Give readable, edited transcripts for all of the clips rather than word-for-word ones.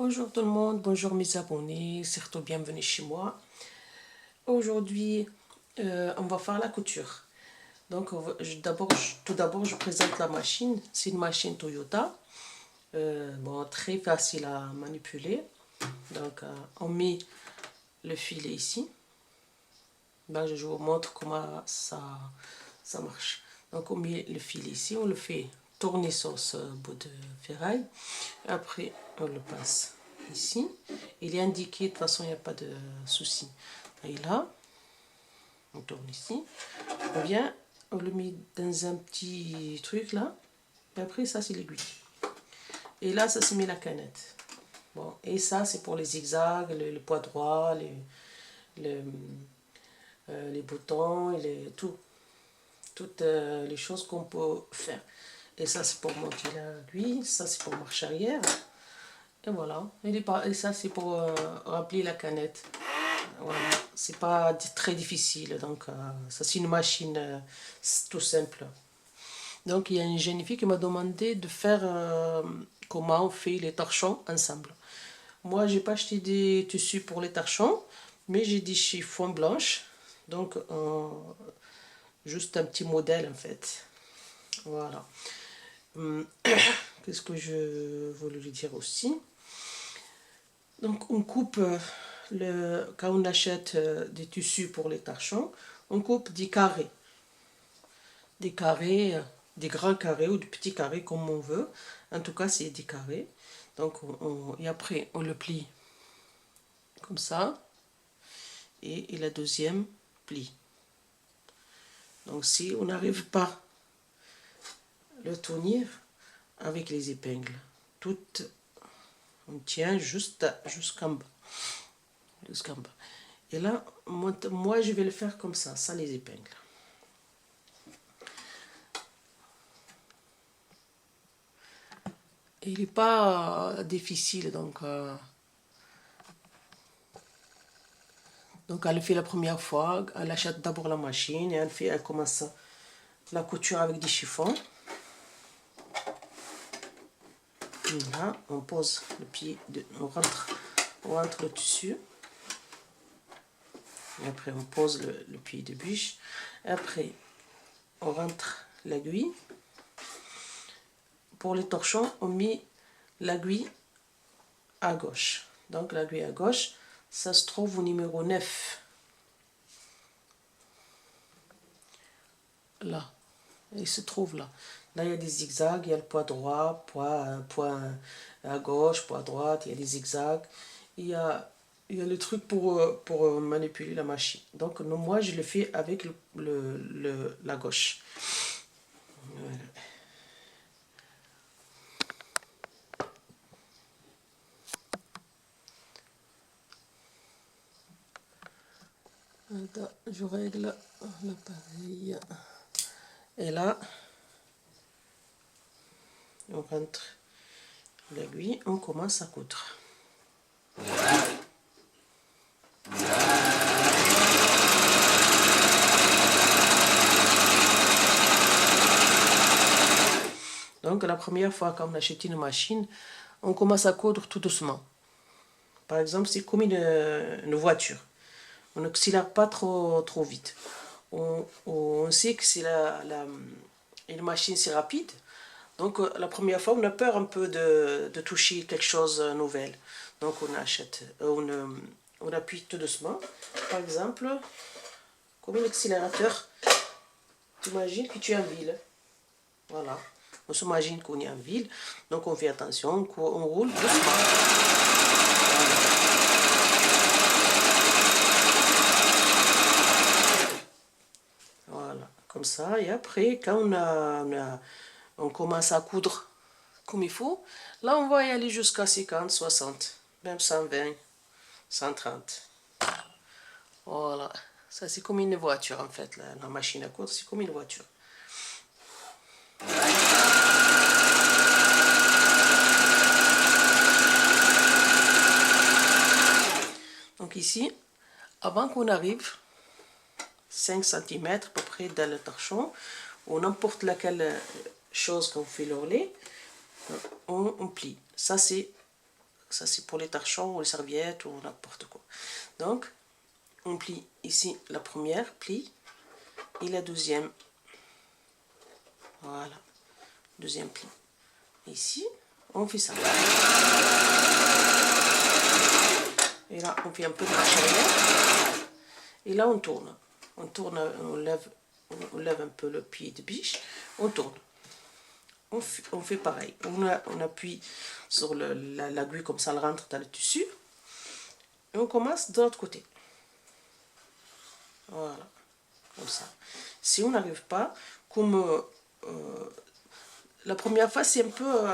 Bonjour tout le monde, bonjour mes abonnés, surtout bienvenue chez moi. Aujourd'hui, on va faire la couture. Donc, tout d'abord, je présente la machine. C'est une machine Toyota. Bon, très facile à manipuler. Donc, on met le filet ici. Ben, je vous montre comment ça marche. Donc, on met le filet ici, on le fait tourner sur ce bout de ferraille. Après, on le passe ici. Il est indiqué, de toute façon, il n'y a pas de souci. Et là, on tourne ici. On vient, on le met dans un petit truc là. Et après, ça, c'est l'aiguille. Et là, ça se met la canette. Bon, et ça, c'est pour les zigzags, le poids droit, les boutons, et toutes les choses qu'on peut faire. Et ça, c'est pour monter l'aiguille. Ça, c'est pour marche arrière. Et voilà. Et ça, c'est pour remplir la canette. Voilà. C'est pas très difficile. Donc, ça, c'est une machine tout simple. Donc, il y a une jeune fille qui m'a demandé de faire comment on fait les torchons ensemble. Moi, j'ai pas acheté des tissus pour les torchons, mais j'ai des chiffons blanches. Donc, juste un petit modèle en fait. Voilà. Qu'est-ce que je voulais lui dire aussi? Donc, on coupe, quand on achète des tissus pour les torchons, on coupe des carrés. Des carrés, des grands carrés ou des petits carrés comme on veut. En tout cas, c'est des carrés. Donc, et après, on le plie comme ça. Et la deuxième plie. Donc, si on n'arrive pas à le tenir avec les épingles, on tient juste jusqu'en bas. Jusqu'en bas. Et là, moi, je vais le faire comme ça, sans les épingles. Et il n'est pas difficile, donc elle le fait la première fois, elle achète d'abord la machine et elle commence la couture avec des chiffons. Et là, on pose le pied, on rentre le tissu. Et après, on pose le pied de biche. Après, on rentre l'aiguille. Pour les torchons, on met l'aiguille à gauche. Donc, l'aiguille à gauche, ça se trouve au numéro 9. Là. Il se trouve là. Là, il y a des zigzags, il y a le poids droit, poids à gauche, poids à droite, il y a des zigzags. Il y a le truc pour manipuler la machine. Donc, moi, je le fais avec la gauche. Voilà. Attends, je règle l'appareil. Et là, on rentre l'aiguille, on commence à coudre. Donc la première fois quand on achète une machine, on commence à coudre tout doucement. Par exemple, c'est comme une voiture. On n'accélère pas trop vite. On sait que c'est une machine, c'est rapide. Donc la première fois, on a peur un peu de toucher quelque chose de nouvel. Donc on achète, on appuie tout doucement. Par exemple, comme un accélérateur, tu imagines que tu es en ville. Voilà. On s'imagine qu'on est en ville, donc on fait attention, on roule doucement. Voilà, comme ça. Et après, quand on commence à coudre comme il faut, là on va y aller jusqu'à 50, 60, même 120, 130. Voilà, ça c'est comme une voiture en fait, la machine à coudre, c'est comme une voiture. Donc ici, avant qu'on arrive 5 cm à peu près dans le torchon, ou n'importe laquelle chose qu'on fait l'ourlet, on plie. Ça c'est Ça, c'est pour les torchons ou les serviettes ou n'importe quoi. Donc, on plie ici la première plie et la deuxième. Voilà, deuxième pli. Ici, on fait ça. Et là, on fait un peu de marche arrière. Et là, on tourne. On tourne, on lève un peu le pied de biche. On tourne. On fait pareil. On appuie sur l'aiguille comme ça, elle rentre dans le tissu. Et on commence de l'autre côté. Voilà, comme ça. Si on n'arrive pas, comme la première fois, c'est un peu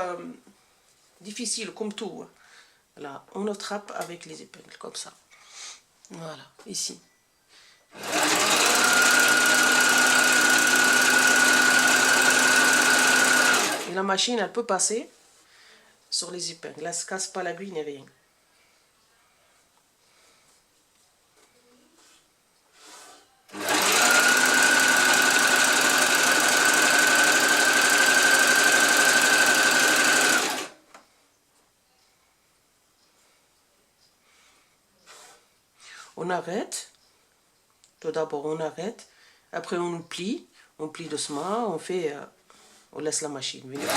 difficile, comme tout. Là, on attrape avec les épingles, comme ça. Voilà, ici. Et la machine, elle peut passer sur les épingles. Elle ne se casse pas l'aiguille ni rien. On arrête. Tout d'abord, on arrête. Après, on plie doucement. On laisse la machine venir.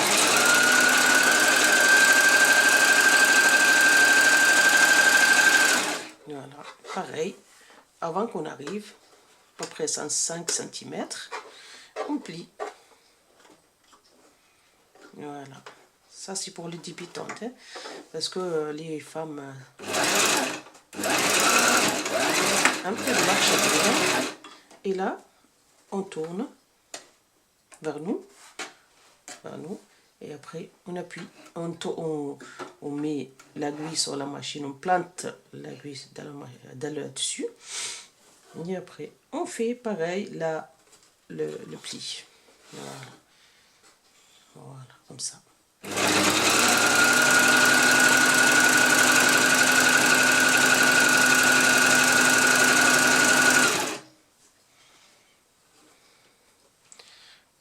Voilà, pareil. Avant qu'on arrive, à peu près 105 cm, on plie. Voilà. Ça, c'est pour les débutantes, hein, parce que les femmes... un peu de marche arrière. Et là, on tourne vers nous. Et après, on appuie. On met l'aiguille sur la machine. On plante l'aiguille dans le dessus. Et après, on fait pareil là, le pli. Voilà. Voilà, comme ça.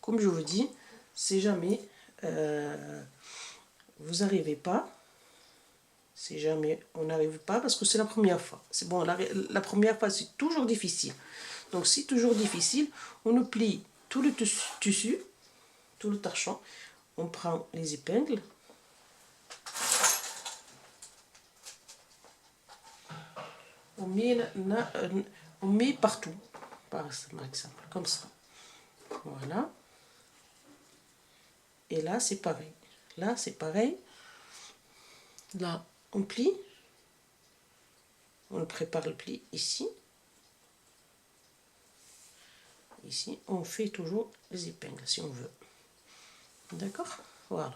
Comme je vous dis, si jamais vous n'arrivez pas, si jamais on n'arrive pas, parce que c'est la première fois. C'est bon, la première fois, c'est toujours difficile. Donc, c'est toujours difficile. On plie tout le tissu, tout le torchon. On prend les épingles. On met partout, par exemple, comme ça. Voilà. Et là, c'est pareil. Là, c'est pareil. Là, on plie. On prépare le pli ici. Ici, on fait toujours les épingles, si on veut. D'accord? Voilà.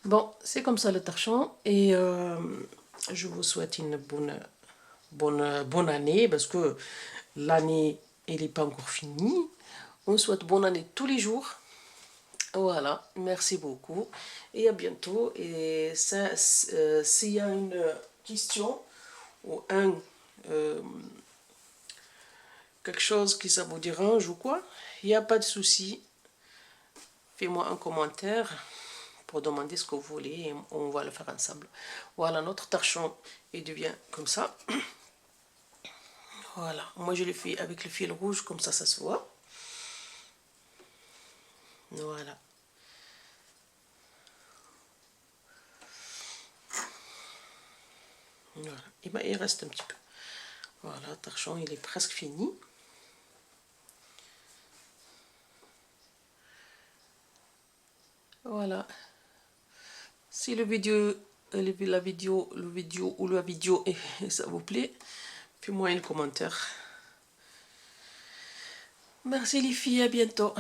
Bon, c'est comme ça le torchon. Et je vous souhaite une bonne année, parce que l'année, elle n'est pas encore finie. On souhaite bonne année tous les jours. Voilà, merci beaucoup. Et à bientôt. Et s'il y a une question ou quelque chose qui ça vous dérange ou quoi, il n'y a pas de souci. Faites-moi un commentaire pour demander ce que vous voulez et on va le faire ensemble. Voilà, notre torchon, il devient comme ça. Voilà, moi je le fais avec le fil rouge, comme ça se voit. Voilà. Voilà, et ben il reste un petit peu. Voilà, le torchon il est presque fini. Voilà. Si la vidéo ça vous plaît, faites-moi un commentaire. Merci les filles, à bientôt.